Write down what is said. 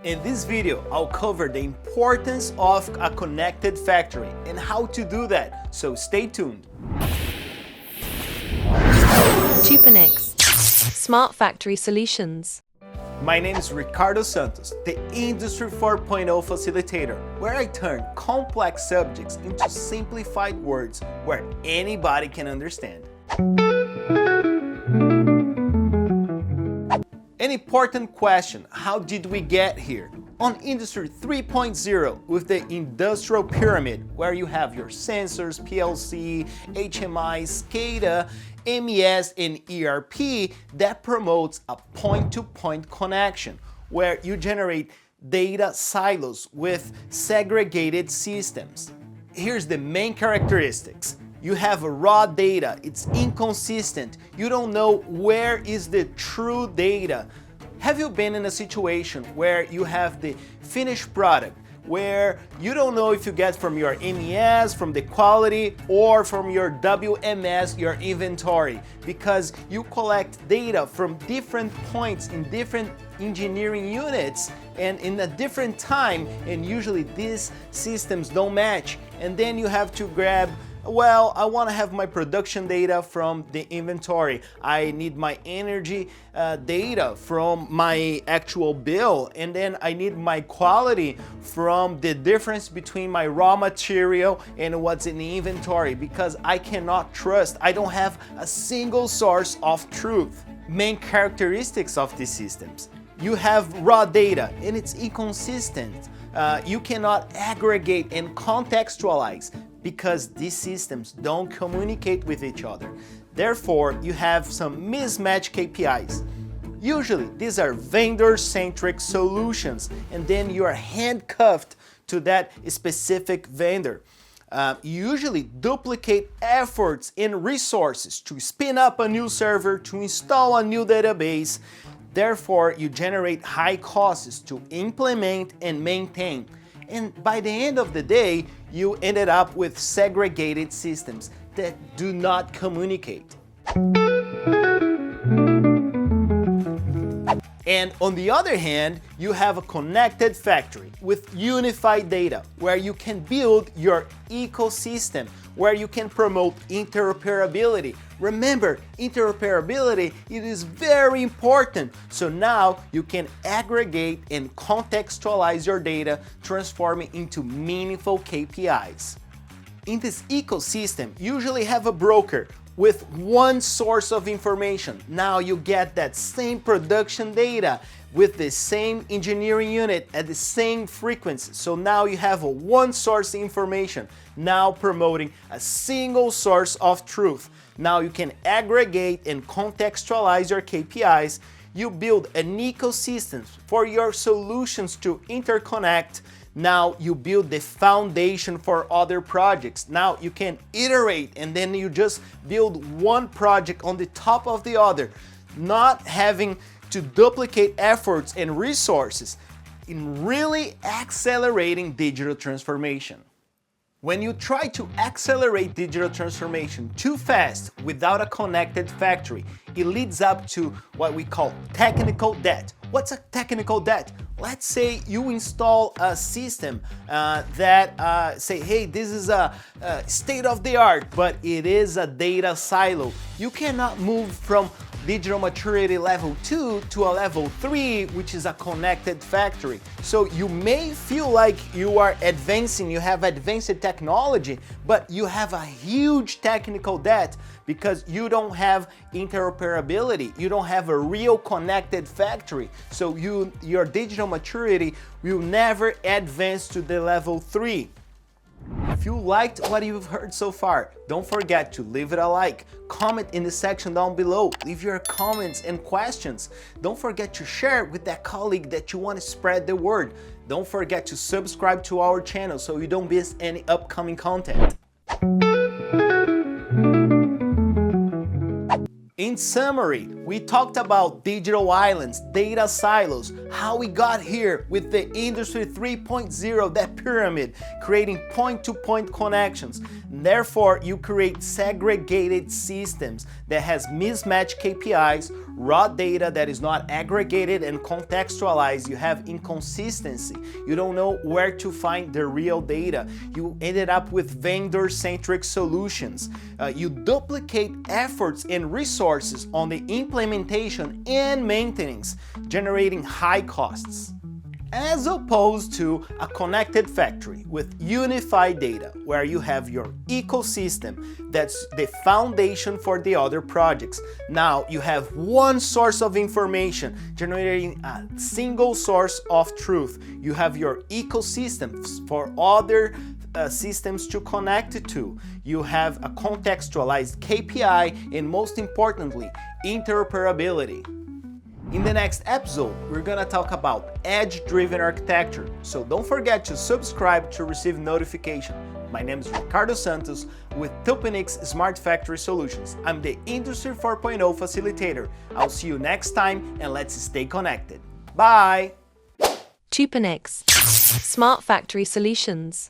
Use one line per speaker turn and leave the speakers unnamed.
In this video, I'll cover the importance of a connected factory and how to do that, so stay tuned.
Tuponix, Smart Factory Solutions.
My name is Ricardo Santos, the Industry 4.0 facilitator, where I turn complex subjects into simplified words where anybody can understand. An important question: how did we get here? On Industry 3.0, with the industrial pyramid, where you have your sensors, PLC, HMI, SCADA, MES, and ERP, that promotes a point-to-point connection, where you generate data silos with segregated systems. Here's the main characteristics. You have raw data, it's inconsistent, you don't know where is the true data. Have you been in a situation where you have the finished product, where you don't know if you get from your MES, from the quality, or from your WMS, your inventory, because you collect data from different points in different engineering units and in a different time, and usually these systems don't match, and then you have to grab, well, I want to have my production data from the inventory. I need my energy data from my actual bill, and then I need my quality from the difference between my raw material and what's in the inventory, because I cannot trust. I don't have a single source of truth. Main characteristics of these systems: you have raw data and it's inconsistent. You cannot aggregate and contextualize, because these systems don't communicate with each other. Therefore, you have some mismatched KPIs. Usually, these are vendor-centric solutions, and then you are handcuffed to that specific vendor. Usually duplicate efforts and resources to spin up a new server, to install a new database. Therefore, you generate high costs to implement and maintain. And by the end of the day, you ended up with segregated systems that do not communicate. And on the other hand, you have a connected factory with unified data, where you can build your ecosystem, where you can promote interoperability. Remember, interoperability, it is very important. So now you can aggregate and contextualize your data, transforming into meaningful KPIs. In this ecosystem, you usually have a broker with one source of information. Now you get that same production data with the same engineering unit at the same frequency. So now you have a one source information, now promoting a single source of truth. Now you can aggregate and contextualize your KPIs. You build an ecosystem for your solutions to interconnect. Now you build the foundation for other projects. Now you can iterate, and then you just build one project on the top of the other, not having to duplicate efforts and resources, in really accelerating digital transformation. When you try to accelerate digital transformation too fast without a connected factory, it leads up to what we call technical debt. What's a technical debt? Let's say you install a system that say, hey, this is a state-of-the-art, but it is a data silo. You cannot move from digital maturity level 2 to a level 3, which is a connected factory. So you may feel like you are advancing, you have advanced technology, but you have a huge technical debt because you don't have interoperability, you don't have a real connected factory. So your digital maturity will never advance to the level 3. If you liked what you've heard so far, don't forget to leave it a like, comment in the section down below, leave your comments and questions. Don't forget to share with that colleague that you want to spread the word. Don't forget to subscribe to our channel so you don't miss any upcoming content. In summary, we talked about digital islands, data silos, how we got here with the Industry 3.0, that pyramid, creating point-to-point connections. Therefore, you create segregated systems that has mismatched KPIs, raw data that is not aggregated and contextualized. You have inconsistency. You don't know where to find the real data. You ended up with vendor-centric solutions. You duplicate efforts and resources on the implementation and maintenance, generating high costs. As opposed to a connected factory with unified data, where you have your ecosystem that's the foundation for the other projects. Now you have one source of information, generating a single source of truth. You have your ecosystems for other systems to connect to. You have a contextualized KPI, and most importantly, interoperability. In the next episode, we're gonna talk about edge-driven architecture, so don't forget to subscribe to receive notification. My name is Ricardo Santos with Tupinix Smart Factory Solutions. I'm the Industry 4.0 facilitator. I'll see you next time, and let's stay connected. Bye!
Tupinix Smart Factory Solutions.